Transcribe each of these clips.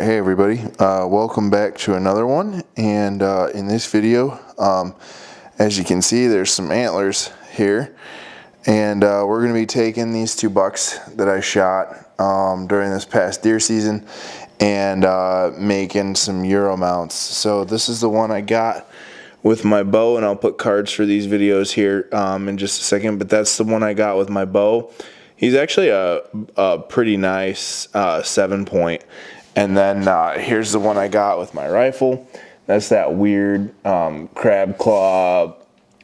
Alright, hey everybody, welcome back to another one, and in this video, as you can see, there's some antlers here, and we're going to be taking these two bucks that I shot during this past deer season and making some Euro mounts. So this is the one I got with my bow, and I'll put cards for these videos here in just a second, but that's the one I got with my bow. He's actually a pretty nice 7-point. And then here's the one I got with my rifle. That's that weird crab claw,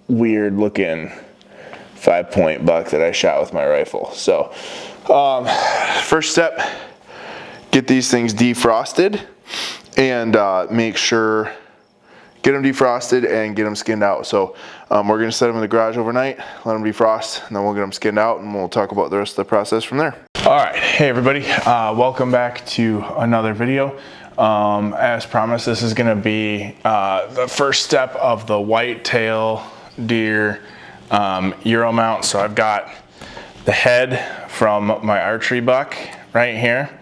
weird looking 5-point buck that I shot with my rifle. So first step, get these things defrosted and make sure, get them defrosted and get them skinned out. So we're gonna set them in the garage overnight, let them defrost, and then we'll get them skinned out, and we'll talk about the rest of the process from there. All right, hey everybody, welcome back to another video. As promised, this is gonna be the first step of the whitetail deer Euro mount. So I've got the head from my archery buck right here.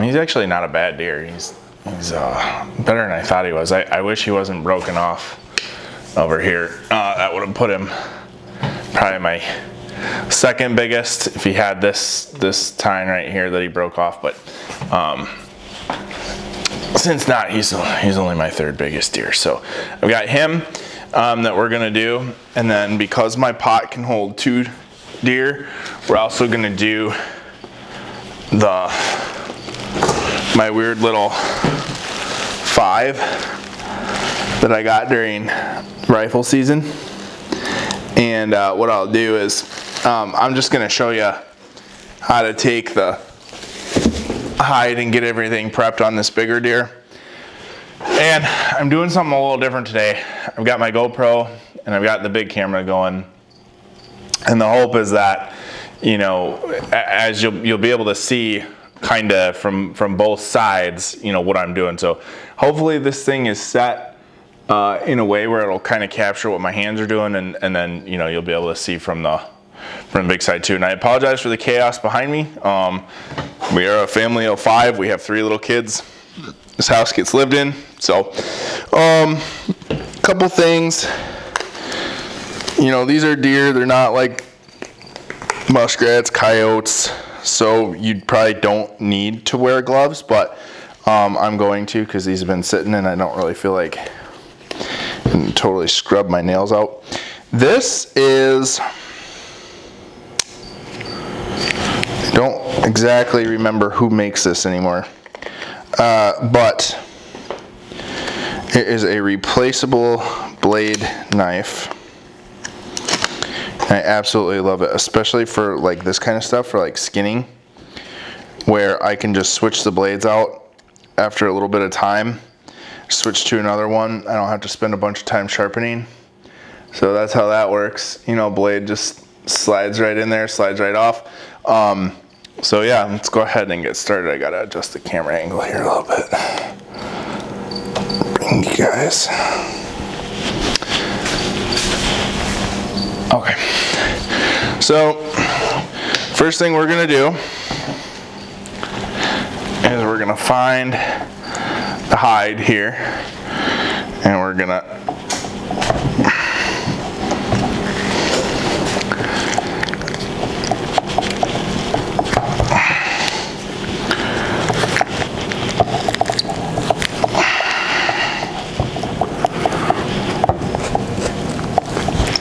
He's actually not a bad deer. He's better than I thought he was. I wish he wasn't broken off over here. That would have put him probably my second biggest if he had this tine right here that he broke off, but since not, he's only my third biggest deer. So I've got him that we're gonna do, and then because my pot can hold 2 deer, we're also gonna do my weird little 5 that I got during rifle season. And what I'll do is I'm just gonna show you how to take the hide and get everything prepped on this bigger deer. And I'm doing something a little different today. I've got my GoPro and I've got the big camera going, and the hope is that, you know, as you'll be able to see kind of from both sides, you know, what I'm doing. So hopefully this thing is set in a way where it'll kind of capture what my hands are doing, and then, you know, you'll be able to see from the big side too. And I apologize for the chaos behind me. We are a family of 5. We have 3 little kids. This house gets lived in. So couple things, you know, these are deer. They're not like muskrats, coyotes, so you probably don't need to wear gloves, but I'm going to, because these have been sitting and I don't really feel like totally scrub my nails out. This is, I don't exactly remember who makes this anymore, but it is a replaceable blade knife. I absolutely love it, especially for like this kind of stuff, for like skinning, where I can just switch the blades out after a little bit of time, switch to another one. I don't have to spend a bunch of time sharpening. So that's how that works. You know, blade just slides right in there, slides right off. So yeah, let's go ahead and get started. I gotta adjust the camera angle here a little bit. Bring you guys. Okay. So first thing we're gonna do is we're gonna find the hide here, and we're gonna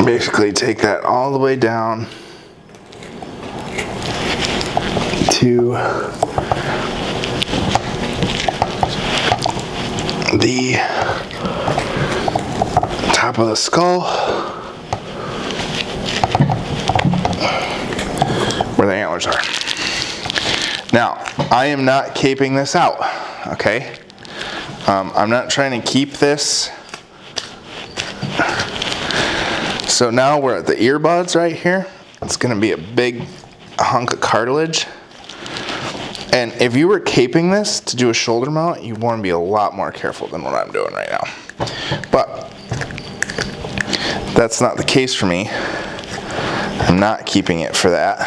basically take that all the way down to the top of the skull, where the antlers are. Now, I am not caping this out, okay? I'm not trying to keep this. So now we're at the earbuds right here. It's gonna be a big hunk of cartilage. And if you were caping this to do a shoulder mount, you want to be a lot more careful than what I'm doing right now. But that's not the case for me. I'm not keeping it for that.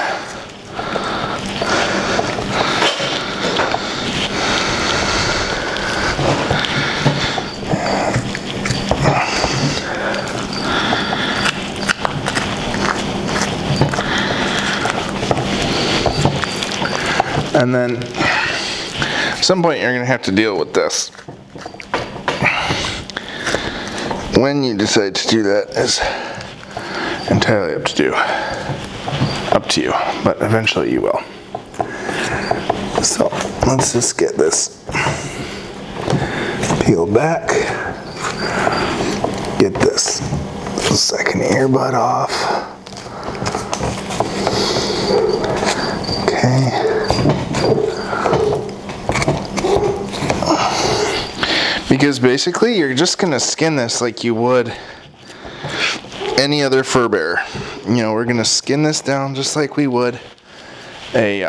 And then at some point you're going to have to deal with this. When you decide to do that is entirely up to you, but eventually you will. So let's just get this peeled back. Get this second earbud off. Okay. Because basically you're just gonna skin this like you would any other fur bearer. You know, we're gonna skin this down just like we would a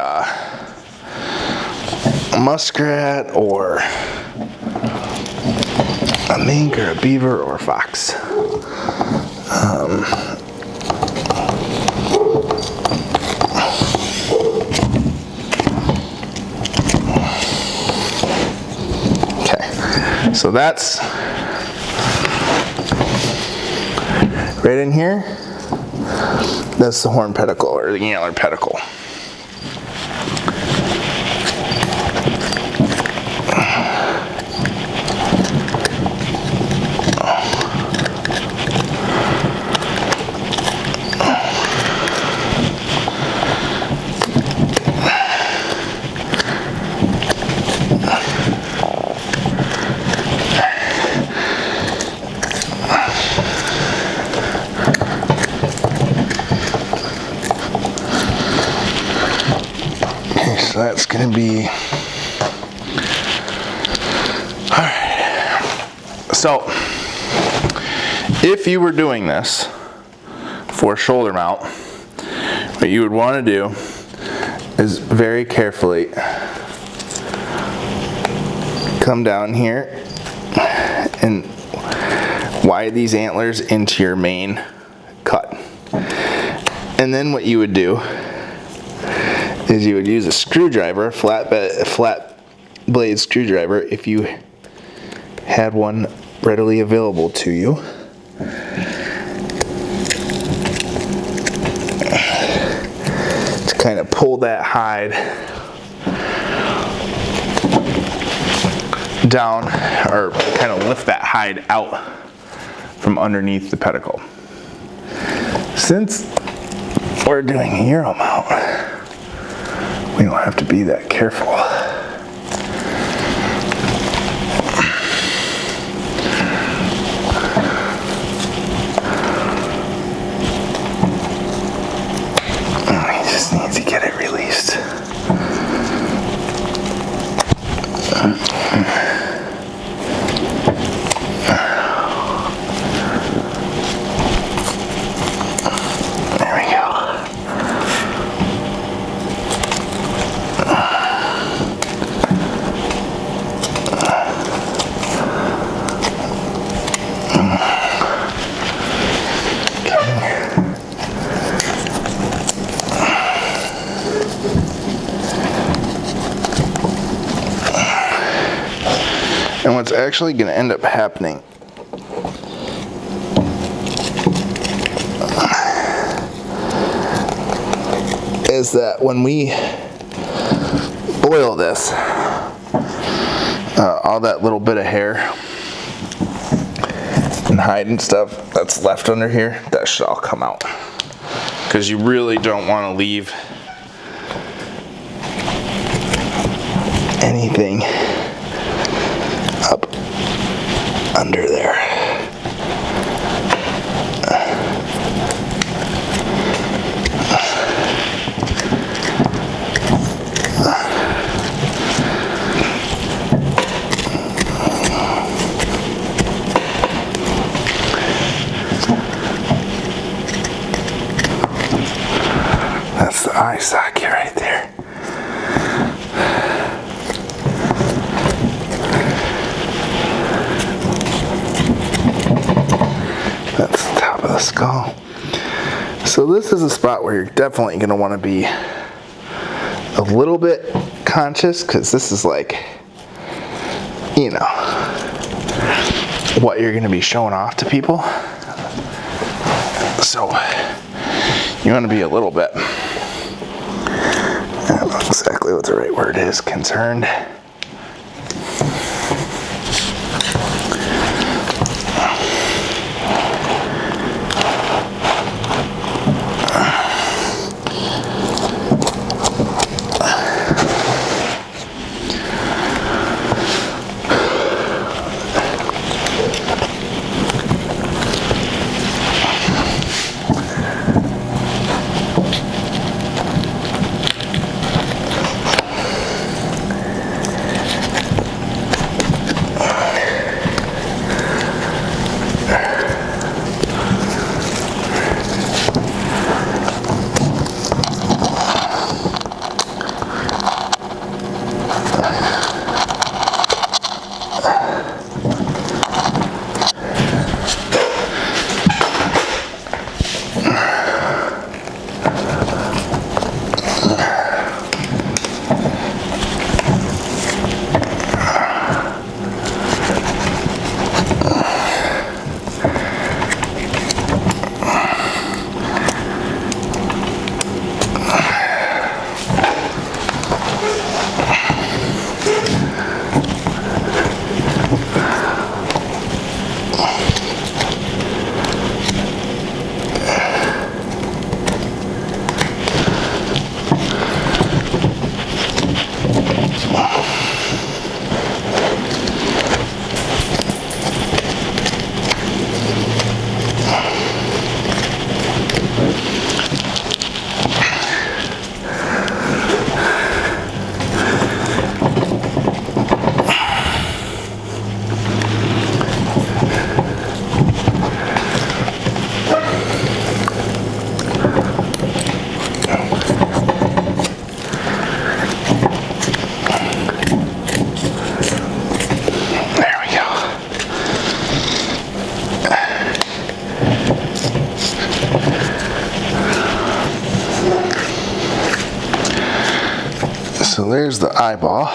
muskrat or a mink or a beaver or a fox. Okay, so that's right in here. That's the horn pedicle or the antler pedicle. So that's going to be, all right. So if you were doing this for shoulder mount, what you would want to do is very carefully come down here and wide these antlers into your main cut. And then what you would do is you would use a screwdriver, flat blade screwdriver, if you had one readily available to you. To kind of pull that hide down, or kind of lift that hide out from underneath the pedicle. Since we're doing a Euro mount, we don't have to be that careful. We just need to get it released. And what's actually going to end up happening is that when we boil this, all that little bit of hair and hide and stuff that's left under here, that should all come out. Because you really don't want to leave anything up under there. That's the eye socket right there. That's the top of the skull. So this is a spot where you're definitely going to want to be a little bit conscious, because this is like, you know, what you're going to be showing off to people. So you want to be a little bit. exactly what the right word is, concerned. So there's the eyeball.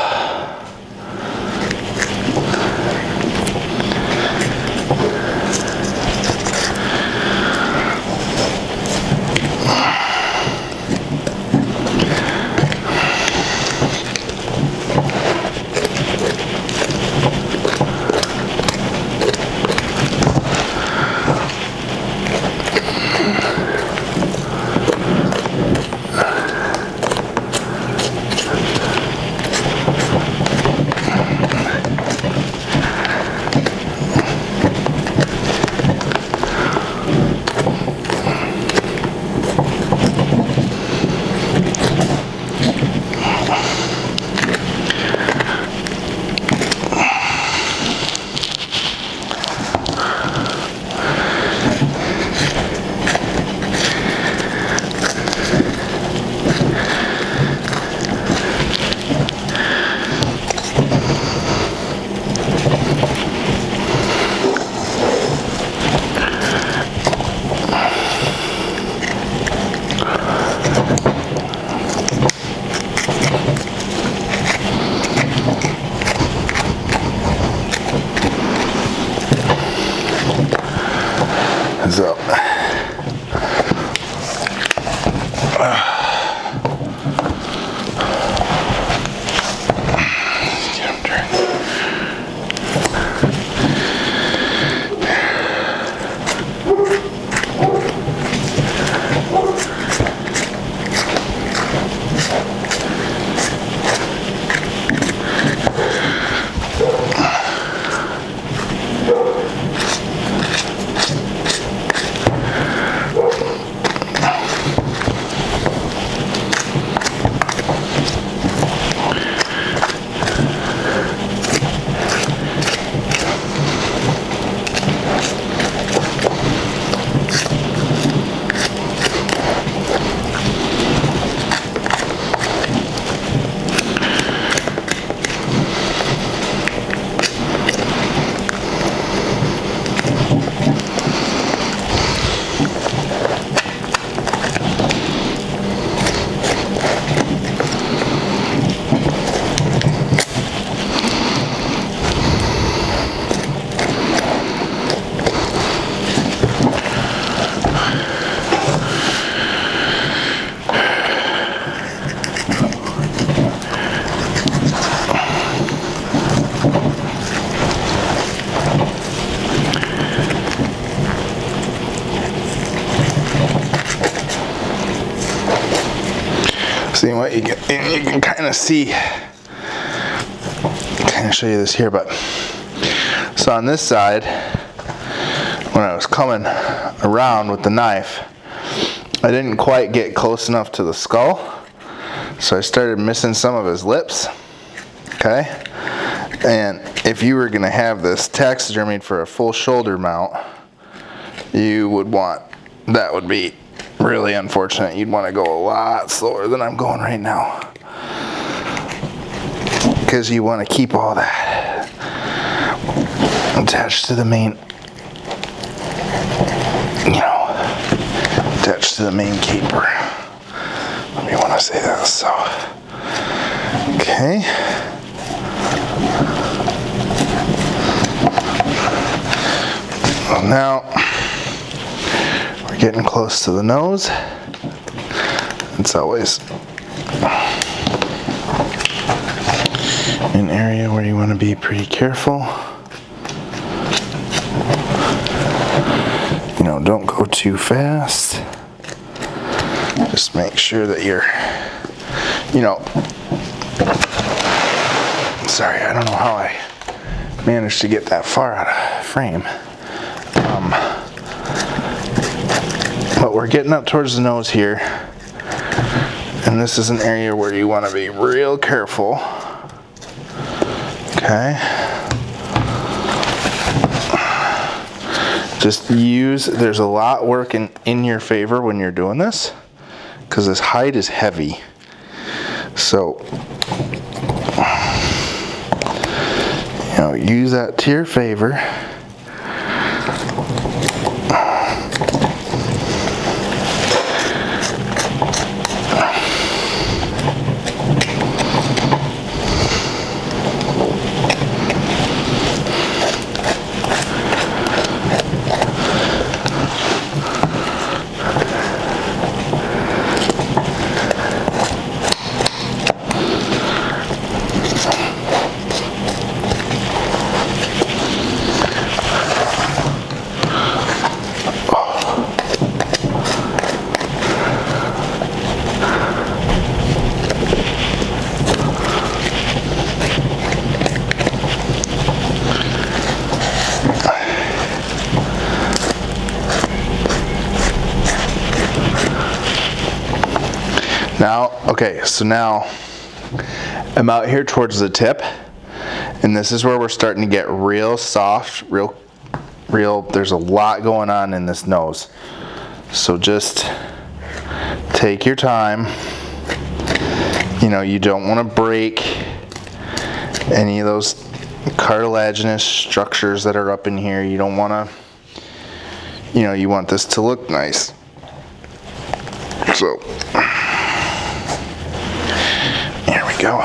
So See what you can kind of see. Kind of show you this here, but so on this side, when I was coming around with the knife, I didn't quite get close enough to the skull, so I started missing some of his lips. Okay, and if you were gonna have this taxidermied for a full shoulder mount, you would want, that would be really unfortunate. You'd want to go a lot slower than I'm going right now, because you want to keep all that attached to the main, you know, attached to the main caper. Let me want to say that. So, okay. Well, now we're getting close to the nose. It's always an area where you want to be pretty careful. You know, don't go too fast. Just make sure that you're, you know, sorry, I don't know how I managed to get that far out of frame. But we're getting up towards the nose here, and this is an area where you want to be real careful. Okay. Just use, there's a lot working in your favor when you're doing this, because this hide is heavy. So, you know, use that to your favor. Now, okay, so now I'm out here towards the tip, and this is where we're starting to get real soft, real, there's a lot going on in this nose. So just take your time. You know, you don't want to break any of those cartilaginous structures that are up in here. You don't want to, you know, you want this to look nice. So, here we go.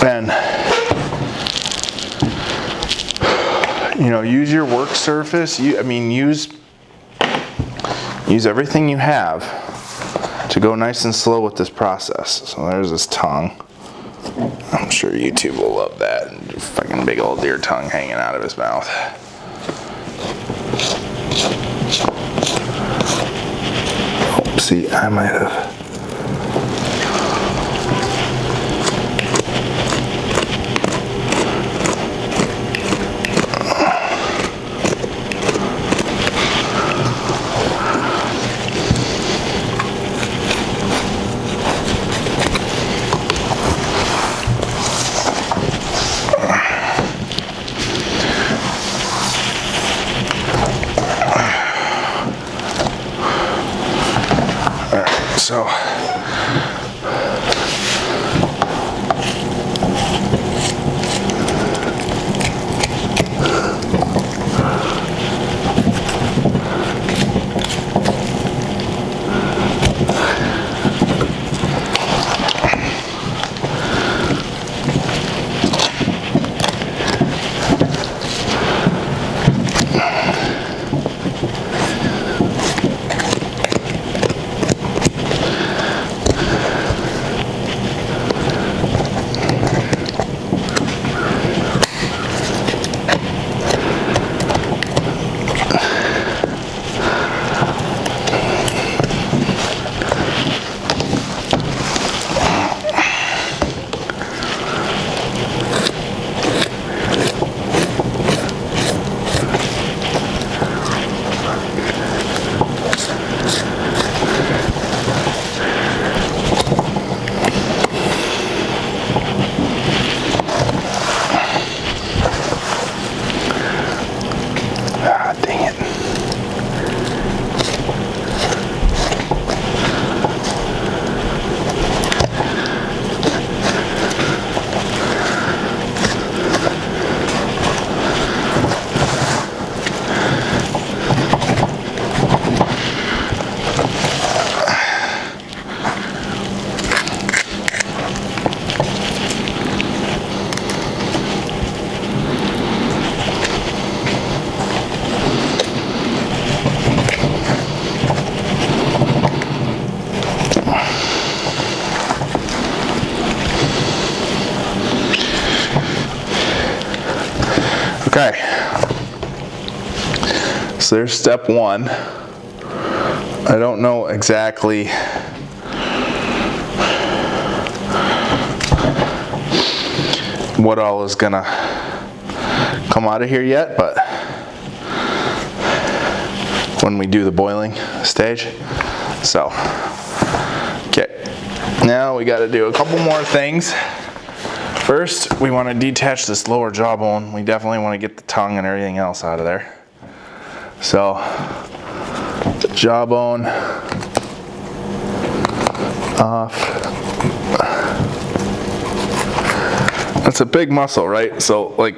And, you know, use your work surface. Use everything you have to go nice and slow with this process. So there's this tongue. I'm sure YouTube will love that. Fucking big old deer tongue hanging out of his mouth. Oh, see, I might have. So Okay, so there's step one. I don't know exactly what all is gonna come out of here yet, but when we do the boiling stage. So, okay, now we got to do a couple more things. First, we want to detach this lower jawbone. We definitely want to get the tongue and everything else out of there. So, the jawbone off. That's a big muscle, right? So, like,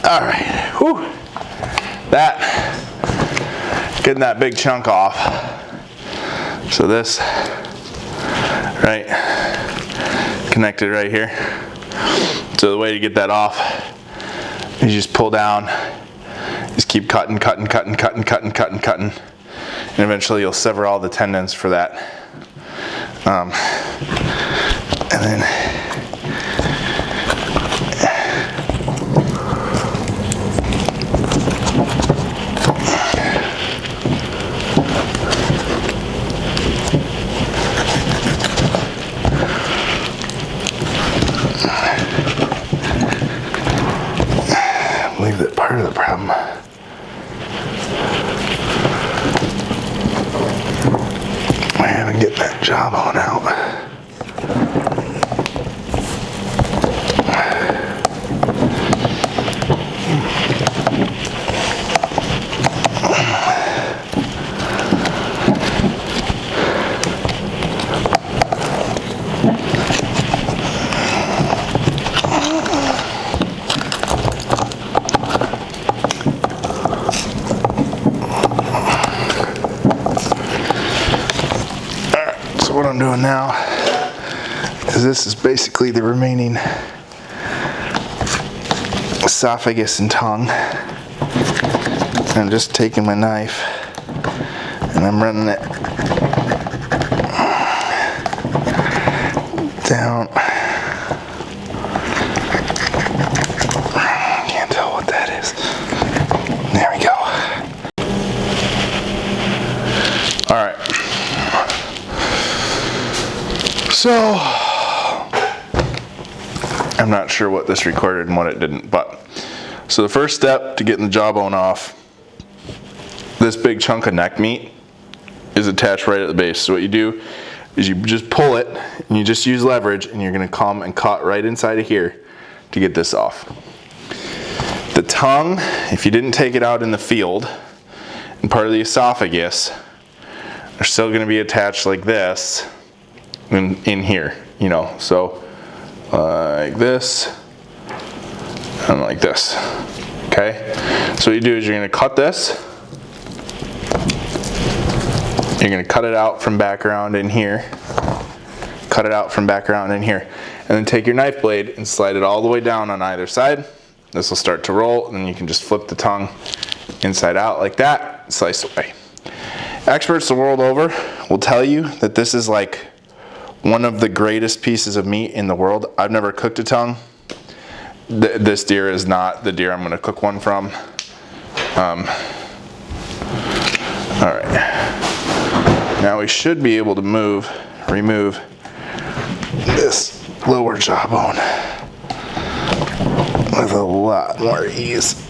All right, whew. That, getting that big chunk off. So this, right, connected right here. So the way to get that off is you just pull down, just keep cutting, and eventually you'll sever all the tendons for that. And then I believe that part of the problem I haven't getting that jawbone out. So what I'm doing now is this is basically the remaining esophagus and tongue. And I'm just taking my knife and I'm running it down. Can't tell what that is. There we go. All right. So, I'm not sure what this recorded and what it didn't, but so the first step to getting the jawbone off, this big chunk of neck meat is attached right at the base. So what you do is you just pull it and you just use leverage and you're gonna come and cut right inside of here to get this off. The tongue, if you didn't take it out in the field, and part of the esophagus, are still gonna be attached like this in here, you know, so like this and like this. Okay, so what you do is you're going to cut this, you're going to cut it out from back around in here, cut it out from back around in here, and then take your knife blade and slide it all the way down on either side. This will start to roll, and then you can just flip the tongue inside out like that, slice away. Experts the world over will tell you that this is like one of the greatest pieces of meat in the world. I've never cooked a tongue. This deer is not the deer I'm going to cook one from. All right. Now we should be able to remove this lower jawbone with a lot more ease.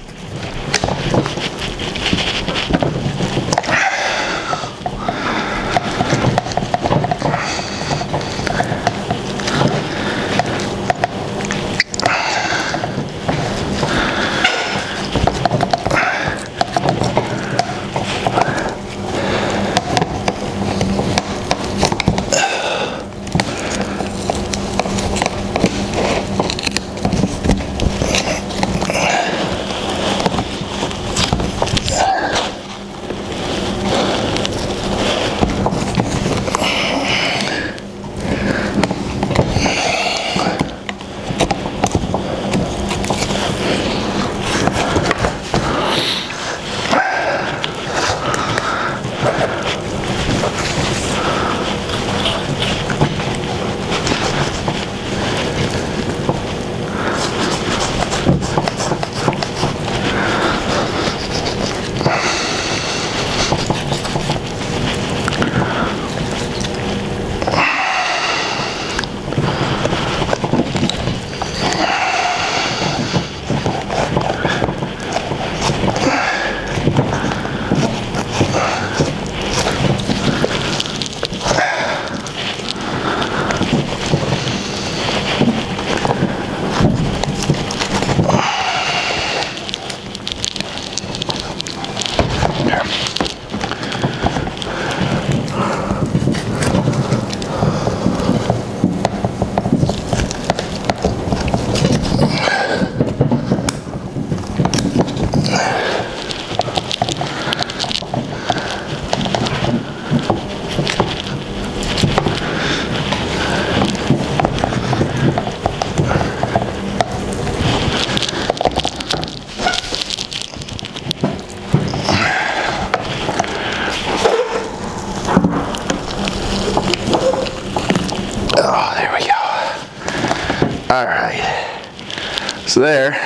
So there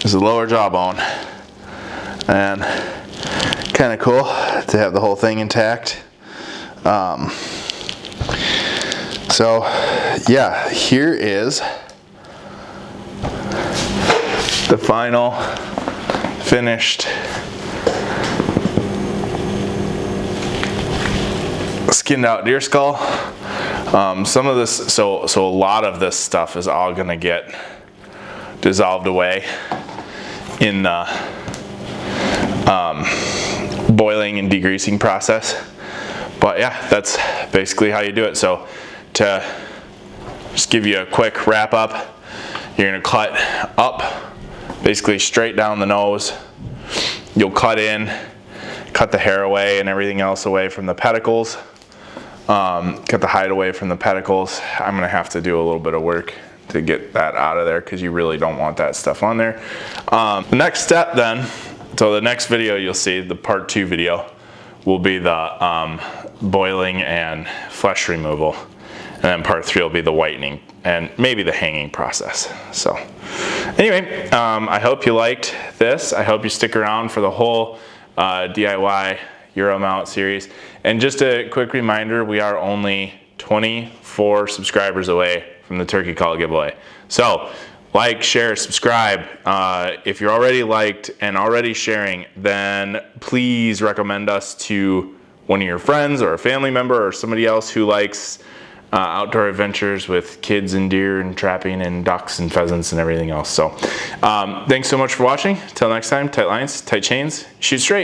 is the lower jawbone, and kind of cool to have the whole thing intact. So yeah, here is the final finished skinned out deer skull. Some of this, so a lot of this stuff is all gonna get dissolved away in the boiling and degreasing process. But yeah, that's basically how you do it. So to just give you a quick wrap up, you're gonna cut up, basically straight down the nose. You'll cut in, cut the hair away and everything else away from the pedicles. Cut the hide away from the pedicles. I'm gonna have to do a little bit of work to get that out of there because you really don't want that stuff on there. The next step then, so the next video you'll see, the part 2 video, will be the boiling and flesh removal. And then part 3 will be the whitening and maybe the hanging process. So anyway, I hope you liked this. I hope you stick around for the whole DIY Euro mount series. And just a quick reminder, we are only 24 subscribers away from the turkey call giveaway. So like, share, subscribe. If you're already liked and already sharing, then please recommend us to one of your friends or a family member or somebody else who likes outdoor adventures with kids and deer and trapping and ducks and pheasants and everything else. So thanks so much for watching. Till next time, tight lines, tight chains, shoot straight.